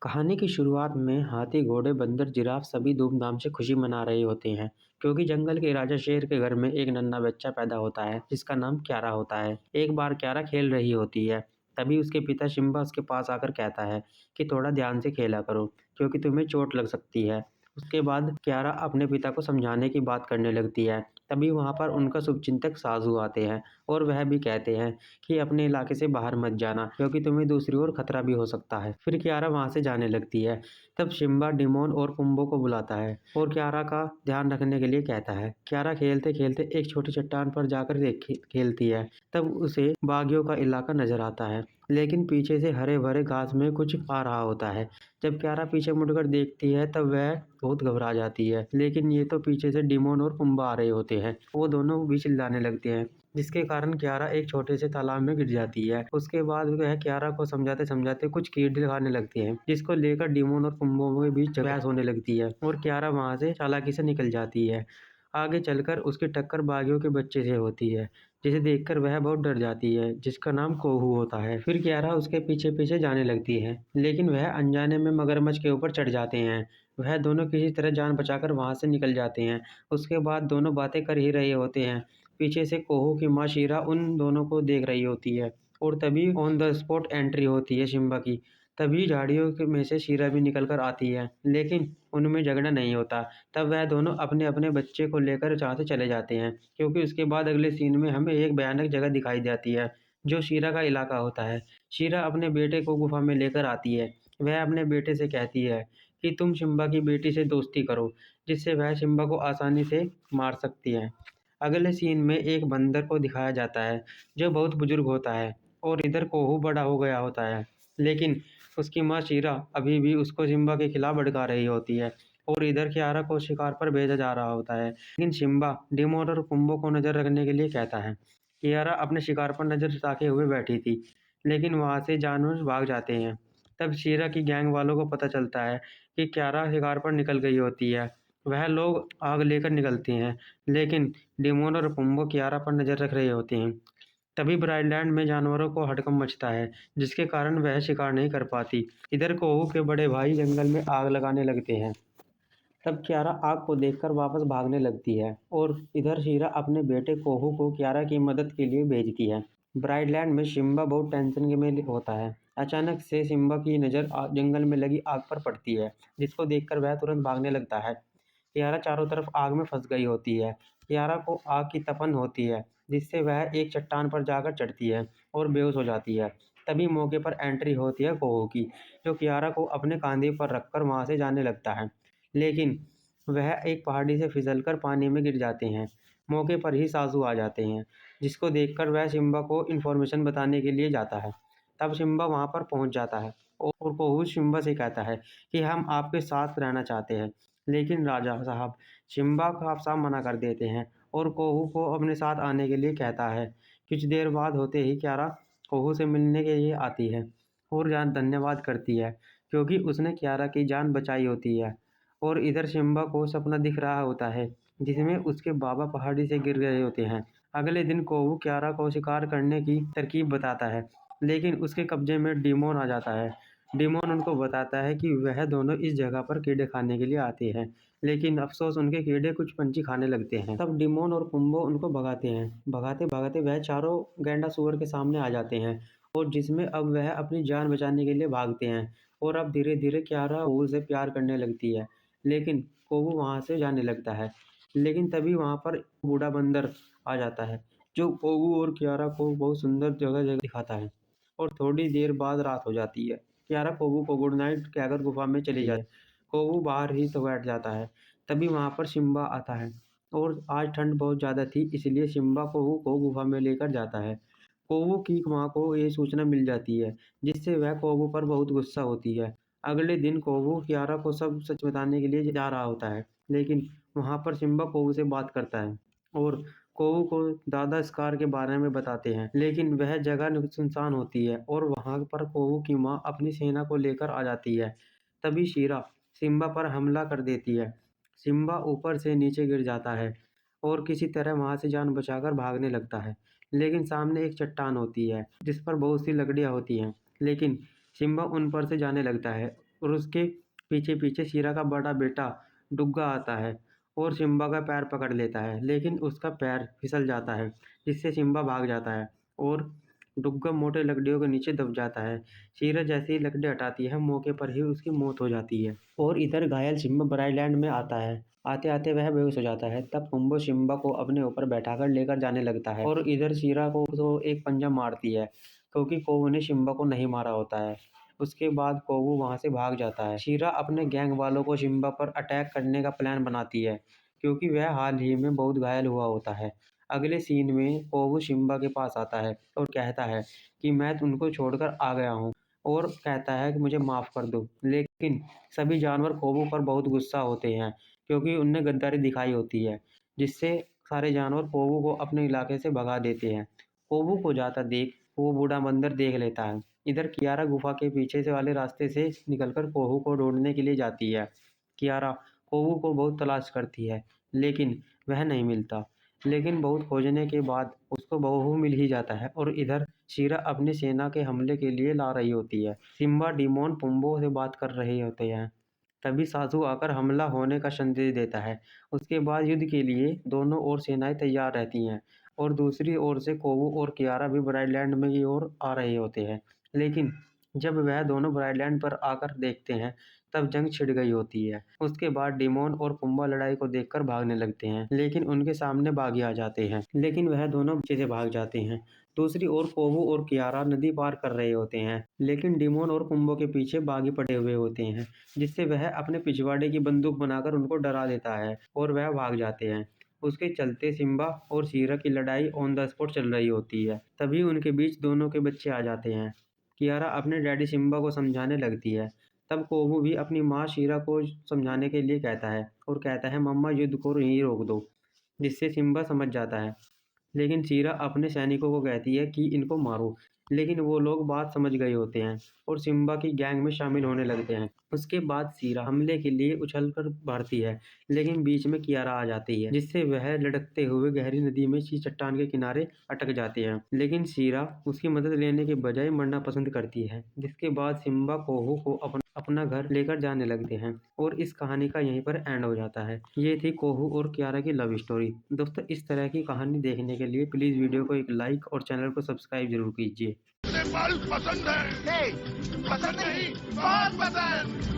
कहानी की शुरुआत में हाथी, घोड़े, बंदर, जिराफ सभी धूमधाम से खुशी मना रहे होते हैं, क्योंकि जंगल के राजा शेर के घर में एक नन्हा बच्चा पैदा होता है, जिसका नाम क्यारा होता है। एक बार क्यारा खेल रही होती है, तभी उसके पिता शिम्बा उसके पास आकर कहता है कि थोड़ा ध्यान से खेला करो, क्योंकि तुम्हें चोट लग सकती है। उसके बाद क्यारा अपने पिता को समझाने की बात करने लगती है। तभी वहाँ पर उनका शुभचिंतक साधु आते हैं और वह भी कहते हैं कि अपने इलाके से बाहर मत जाना, क्योंकि तुम्हें दूसरी ओर खतरा भी हो सकता है। फिर क्यारा वहां से जाने लगती है। तब शिम्बा डिमोन और पुम्बो को बुलाता है और क्यारा का ध्यान रखने के लिए कहता है। क्यारा खेलते खेलते एक छोटी चट्टान पर जाकर खेलती है। तब उसे बागियों का इलाका नजर आता है, लेकिन पीछे से हरे भरे घास में कुछ आ रहा होता है। जब क्यारा पीछे मुड़कर देखती है तब वह बहुत घबरा जाती है, लेकिन ये तो पीछे से डिमोन और पुम्बा आ रहे होते हैं। वो दोनों भी चिल्लाने लगते हैं, जिसके कारण क्यारा एक छोटे से तालाब में गिर जाती है। उसके बाद वह क्यारा को समझाते समझाते कुछ कीड़े दिखाने लगते हैं, जिसको लेकर डिमोन और पुम्बो के बीच बहस होने लगती है और क्यारा वहां से चालाकी से निकल जाती है। आगे चलकर उसकी टक्कर बाघियों के बच्चे से होती है, जिसे देखकर वह बहुत डर जाती है, जिसका नाम कोहू होता है। फिर क्यारा उसके पीछे पीछे जाने लगती है, लेकिन वह अनजाने में मगरमच्छ के ऊपर चढ़ जाते हैं। वह दोनों किसी तरह जान बचाकर वहां से निकल जाते हैं। उसके बाद दोनों बातें कर ही रहे होते हैं, पीछे से कोहू की माँ शीरा उन दोनों को देख रही होती है और तभी ऑन द स्पॉट एंट्री होती है शिम्बा की। तभी झाड़ियों में से शीरा भी निकल कर आती है, लेकिन उनमें झगड़ा नहीं होता। तब वह दोनों अपने अपने बच्चे को लेकर जहाँ से चले जाते हैं, क्योंकि उसके बाद अगले सीन में हमें एक भयानक जगह दिखाई जाती है, जो शीरा का इलाका होता है। शीरा अपने बेटे को गुफा में लेकर आती है। वह अपने बेटे से कहती है कि तुम शिम्बा की बेटी से दोस्ती करो, जिससे वह शिम्बा को आसानी से मार सकती है। अगले सीन में एक बंदर को दिखाया जाता है, जो बहुत बुजुर्ग होता है और इधर कोहू बड़ा हो गया होता है, लेकिन उसकी माँ शीरा अभी भी उसको शिम्बा के खिलाफ भड़का रही होती है और इधर कियारा को शिकार पर भेजा जा रहा होता है। लेकिन शिम्बा डिमोन और पुम्बो को नजर रखने के लिए कहता है। कियारा अपने शिकार पर नजर ताके हुए बैठी थी, लेकिन वहां से जानवर भाग जाते हैं। तब शीरा की गैंग वालों को पता चलता है कि कियारा शिकार पर निकल गई होती है। वह लोग आग लेकर निकलते हैं, लेकिन डिमोन और पुम्बो कियारा पर नजर रख रहे होते हैं। तभी ब्राइडलैंड में जानवरों को हड़कंप मचता है, जिसके कारण वह शिकार नहीं कर पाती। इधर कोहू के बड़े भाई जंगल में आग लगाने लगते हैं। तब कियारा आग को देखकर वापस भागने लगती है और इधर शीरा अपने बेटे कोहू को कियारा की मदद के लिए भेजती है। ब्राइडलैंड में शिम्बा बहुत टेंशन में होता है। अचानक से शिम्बा की नज़र जंगल में लगी आग पर पड़ती है, जिसको देखकर वह तुरंत भागने लगता है। कियारा चारों तरफ आग में फंस गई होती है। कियारा को आग की तपन होती है, जिससे वह एक चट्टान पर जाकर चढ़ती है और बेहोश हो जाती है। तभी मौके पर एंट्री होती है कोहू की, जो कियारा को अपने कंधे पर रखकर वहां से जाने लगता है, लेकिन वह एक पहाड़ी से फिसलकर पानी में गिर जाते हैं। मौके पर ही सासू आ जाते हैं, जिसको देखकर वह शिम्बा को इन्फॉर्मेशन बताने के लिए जाता है। तब शिम्बा वहां पर पहुंच जाता है और कोहू शिम्बा से कहता है कि हम आपके साथ रहना चाहते हैं, लेकिन राजा साहब शिम्बा का आप साफ मना कर देते हैं और कोहू को अपने साथ आने के लिए कहता है। कुछ देर बाद होते ही क्यारा कोहू से मिलने के लिए आती है और जान धन्यवाद करती है, क्योंकि उसने क्यारा की जान बचाई होती है। और इधर शिम्बा को सपना दिख रहा होता है, जिसमें उसके बाबा पहाड़ी से गिर गए होते हैं। अगले दिन कोहू क्यारा को शिकार करने की तरकीब बताता है, लेकिन उसके कब्जे में डिमोन आ जाता है। डिमोन उनको बताता है कि वह दोनों इस जगह पर कीड़े खाने के लिए आते हैं, लेकिन अफसोस उनके कीड़े कुछ पंछी खाने लगते हैं। तब डिमोन और पुम्बो उनको भगाते हैं। भगाते भगाते वह चारों गैंडा सुअर के सामने आ जाते हैं, और जिसमें अब वह अपनी जान बचाने के लिए भागते हैं। और अब धीरे धीरे क्यारा कोहू से प्यार करने लगती है, लेकिन कोहू वहां से जाने लगता है। लेकिन तभी वहां पर बूढ़ा बंदर आ जाता है, जो कोहू और क्यारा को बहुत सुंदर जगह जगह दिखाता है। और थोड़ी देर बाद रात हो जाती है। क्यारा कोहू को गुड नाइट कहकर गुफा में चली जाती है। कोहू बाहर ही तो बैठ जाता है। तभी वहां पर शिम्बा आता है, और आज ठंड बहुत ज्यादा थी, इसलिए शिम्बा कोहू को गुफा में लेकर जाता है। कोहू की माँ को ये सूचना मिल जाती है, जिससे वह कोहू पर बहुत गुस्सा होती है। अगले दिन कोहू कियारा को सब सच बताने के लिए जा रहा होता है, लेकिन वहां पर सिम्बा कोहू से बात करता है और कोहू को दादा स्कार के बारे में बताते हैं। लेकिन वह जगह सुनसान होती है और वहां पर कोहू की माँ अपनी सेना को लेकर आ जाती है। तभी शीरा सिम्बा पर हमला कर देती है। सिम्बा ऊपर से नीचे गिर जाता है और किसी तरह वहां से जान बचाकर भागने लगता है। लेकिन सामने एक चट्टान होती है, जिस पर बहुत सी लकड़ियां होती हैं, लेकिन सिम्बा उन पर से जाने लगता है और उसके पीछे-पीछे शीरा का बड़ा बेटा डुग्गा आता है और सिम्बा का पैर पकड़ लेता है, लेकिन उसका पैर फिसल जाता है, जिससे सिम्बा भाग जाता है और डुग्गा मोटे लकड़ियों के नीचे दब जाता है। शीरा जैसे ही लकड़ी हटाती है, मौके पर ही उसकी मौत हो जाती है और इधर घायल सिम्बा ब्राइलैंड में आता है। आते-आते वह बेहोश हो जाता है। तब पुम्बो सिम्बा को अपने ऊपर बैठाकर लेकर जाने लगता है और इधर शीरा को तो एक पंजा मारती है, क्योंकि कोवू ने सिम्बा को नहीं मारा होता है। उसके बाद कोवू वहाँ से भाग जाता है। शीरा अपने गैंग वालों को सिम्बा पर अटैक करने का प्लान बनाती है, क्योंकि वह हाल ही में बहुत घायल हुआ होता है। अगले सीन में कोवू सिम्बा के पास आता है और कहता है कि मैं उनको छोड़कर आ गया हूँ और कहता है कि मुझे माफ़ कर दो। लेकिन सभी जानवर कोवू पर बहुत गुस्सा होते हैं, क्योंकि उनने गद्दारी दिखाई होती है, जिससे सारे जानवर कोवू को अपने इलाके से भगा देते हैं। कोवू को जाता देख वो बूढ़ा बंदर देख लेता है। इधर कियारा गुफा के पीछे से वाले रास्ते से निकलकर कोवू को ढूंढने के लिए जाती है। कियारा कोवू को बहुत तलाश करती है, लेकिन वह नहीं मिलता। लेकिन बहुत खोजने के बाद उसको कोवू मिल ही जाता है और इधर शीरा अपनी सेना के हमले के लिए ला रही होती है। सिम्बा डिमोन पुम्बो से बात कर रहे होते हैं। तभी सासू आकर हमला होने का संदेश देता है। उसके बाद युद्ध के लिए दोनों ओर सेनाएं तैयार रहती हैं और दूसरी ओर से कोवू और कियारा भी ब्राइडलैंड में की ओर आ रहे होते हैं। लेकिन जब वह दोनों ब्राइडलैंड पर आकर देखते हैं, तब जंग छिड़ गई होती है। उसके बाद डिमोन और पुम्बा लड़ाई को देखकर भागने लगते हैं, लेकिन उनके सामने बागी आ जाते हैं, लेकिन वह दोनों पीछे से भाग जाते हैं। दूसरी ओर कोवू और कियारा नदी पार कर रहे होते हैं, लेकिन डिमोन और पुम्बो के पीछे बागी पड़े हुए होते हैं, जिससे वह अपने पिछवाड़े की बंदूक बनाकर उनको डरा देता है और वह भाग जाते हैं। उसके चलते सिम्बा और शीरा की लड़ाई ऑन द स्पॉट चल रही होती है। तभी उनके बीच दोनों के बच्चे आ जाते हैं। कियारा अपने डैडी सिम्बा को समझाने लगती है। तब कोवू भी अपनी माँ शीरा को समझाने के लिए कहता है और कहता है मम्मा युद्ध को यहीं रोक दो, जिससे सिम्बा समझ जाता है। लेकिन शीरा अपने सैनिकों को कहती है कि इनको मारो, लेकिन वो लोग बात समझ गए होते हैं और सिम्बा की गैंग में शामिल होने लगते हैं। उसके बाद शीरा हमले के लिए उछलकर भागती है, लेकिन बीच में कियारा आ जाती है, जिससे वह लुढ़कते हुए गहरी नदी में सी चट्टान के किनारे अटक जाते हैं। लेकिन शीरा उसकी मदद लेने के बजाय मरना पसंद करती है, जिसके बाद सिम्बा कोहू को अपना घर लेकर जाने लगते हैं और इस कहानी का यहीं पर एंड हो जाता है। ये थी कोहू और कियारा की लव स्टोरी। दोस्तों, इस तरह की कहानी देखने के लिए प्लीज़ वीडियो को एक लाइक और चैनल को सब्सक्राइब जरूर कीजिए। पसंद है, पसंद नहीं, बहुत पसंद।